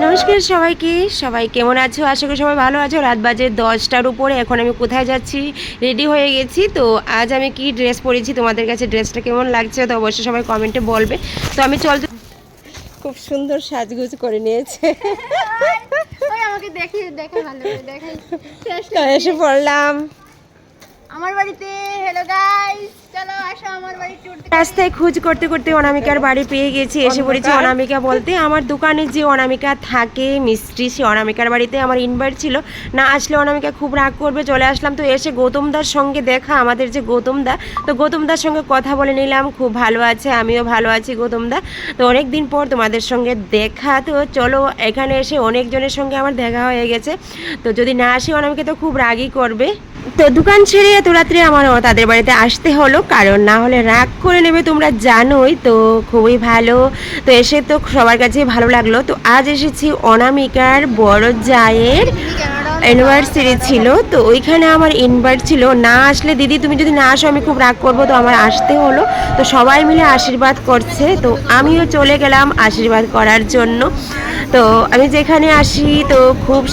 নমস্কার সবাইকে। সবাই কেমন আছো? আশা করি সবাই ভালো আছো। রাত বাজে 10টার উপরে। এখন আমি কোথায় যাচ্ছি? রেডি হয়ে গেছি। তো আজ আমি কি ড্রেস পরেছি, তোমাদের কাছে ড্রেসটা কেমন লাগছে তো অবশ্যই সবাই কমেন্টে বলবে। তো আমি খুব সুন্দর সাজগুজ করে নিয়েছে। আমাকে দেখে দেখে ভালো করে দেখাই। তো এসে পড়লাম আমার বাড়িতে। হ্যালো গাইস, চলো আসো আমার বাড়ি ট্যুর দিতে। রাস্তায় খোঁজ করতে করতে অনামিকার বাড়ি পেয়ে গেছি। এসে পড়েছি অনামিকা বলতে আমার দোকানে যে অনামিকা থাকে মিস্ত্রি, সে অনামিকার বাড়িতে আমার ইনভাইট ছিল। না আসলে অনামিকা খুব রাগ করবে। চলে আসলাম। তো এসে গৌতমদার সঙ্গে দেখা, আমাদের যে গৌতমদা, তো গৌতমদার সঙ্গে কথা বলে নিলাম। খুব ভালো আছে, আমিও ভালো আছি গৌতমদা। তো অনেক দিন পর তোমাদের সঙ্গে দেখা। তো চলো, এখানে এসে অনেকজনের সঙ্গে আমার দেখা হয়ে গেছে। তো যদি না আসি অনামিকা তো খুব রাগই করবে। তো দোকান ছেড়ে এত রাত্রে আমার তাদের বাড়িতে আসতে হলো, কারণ না হলে রাগ করে নেবে, তোমরা জানোই। তো খুবই ভালো। তো এসে তো সবার কাছে ভালো লাগলো। তো আজ এসেছি অনামিকার বড় জায়ের অ্যানিভার্সারি ছিল। তো ওইখানে আমার ইনভাইট ছিল। না আসলে দিদি তুমি যদি না আসো আমি খুব রাগ করবো। তো আমার আসতে হলো। তো সবাই মিলে আশীর্বাদ করছে। তো আমিও চলে গেলাম আশীর্বাদ করার জন্য। তো আমি যেখানে আসি তো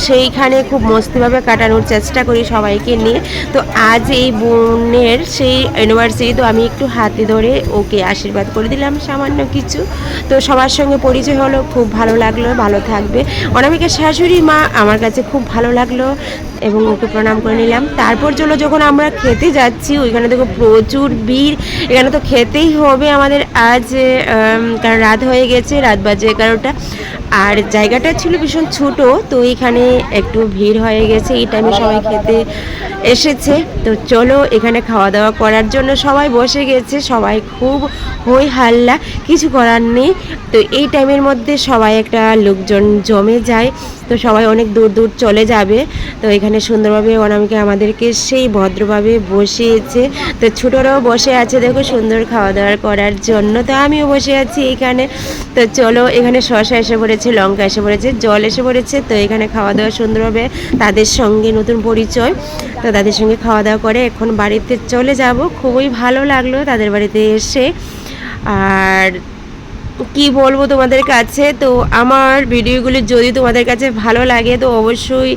সেইখানে খুব মস্তিভাবে কাটানোর চেষ্টা করি সবাইকে নিয়ে। তো আজ এই বোনের সেই অ্যানিভার্সারি, তো আমি একটু হাতে ধরে ওকে আশীর্বাদ করে দিলাম সামান্য কিছু। তো সবার সঙ্গে পরিচয় হলো, খুব ভালো লাগলো। ভালো থাকবে। অনামিকার শাশুড়ি মা আমার কাছে খুব ভালো লাগলো এবং ওকে প্রণাম করে নিলাম। তারপর চলো, যখন আমরা খেতে যাচ্ছি ওইখানে দেখো প্রচুর ভিড়। এখানে তো খেতেই হবে আমাদের আজ, কারণ রাত হয়ে গেছে, রাত বাজে 11টা। আর জায়গাটা ছিল ভীষণ ছোট, তো এখানে একটু ভিড় হয়ে গেছে। এই টাইমে সবাই খেতে এসেছে। তো চলো, এখানে খাওয়া দাওয়া করার জন্য সবাই বসে গেছে। সবাই খুব হই হাল্লা, কিছু করার নেই। তো এই টাইমের মধ্যে সবাই একটা লোকজন জমে যায়। তো সবাই অনেক দূর দূর চলে যাবে। তো এখানে সুন্দরভাবে অনামিকা আমাদেরকে সেই ভদ্রভাবে বসিয়েছে। তো ছোটরাও বসে আছে দেখো সুন্দর খাওয়া দাওয়া করার জন্য। তো আমিও বসে আছি এখানে। তো চলো, এখানে শসা এসে পড়েছে, লঙ্কা এসে পড়েছে, জল এসে পড়েছে। তো এখানে খাওয়া দাওয়া সুন্দরভাবে, তাদের সঙ্গে নতুন পরিচয়। তো তাদের সঙ্গে খাওয়া দাওয়া করে এখন বাড়িতে চলে যাব। খুবই ভালো লাগলো তাদের বাড়িতে এসে। আর কি বলবো তোমাদের কাছে, তো আমার ভিডিওগুলি যদি তোমাদের কাছে ভালো লাগে তো অবশ্যই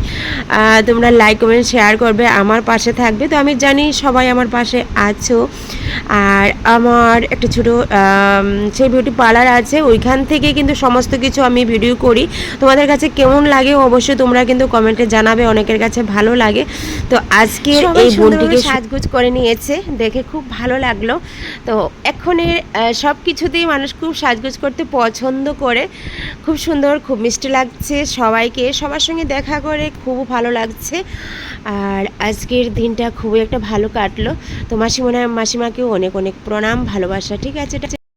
তোমরা লাইক কমেন্ট শেয়ার করবে, আমার পাশে থাকবে। তো আমি জানি সবাই আমার পাশে আছো। আর আমার একটা ছোটো সেই বিউটি পার্লার আছে, ওইখান থেকে কিন্তু সমস্ত কিছু আমি ভিডিও করি। তোমাদের কাছে কেমন লাগে অবশ্যই তোমরা কিন্তু কমেন্টে জানাবে। অনেকের কাছে ভালো লাগে। তো আজকে এই বোনটিকে সাজগোজ করে নিয়েছে, দেখে খুব ভালো লাগলো। তো এখনের সব কিছুতেই মানুষ খুব সাজগোজ করতে পছন্দ করে। খুব সুন্দর, খুব মিষ্টি লাগছে সবাইকে। সবার সঙ্গে দেখা করে খুব ভালো লাগছে। আর আজকের দিনটা খুবই একটা ভালো কাটলো। তো মাসিমাকেও অনেক অনেক প্রণাম, ভালোবাসা। ঠিক আছে।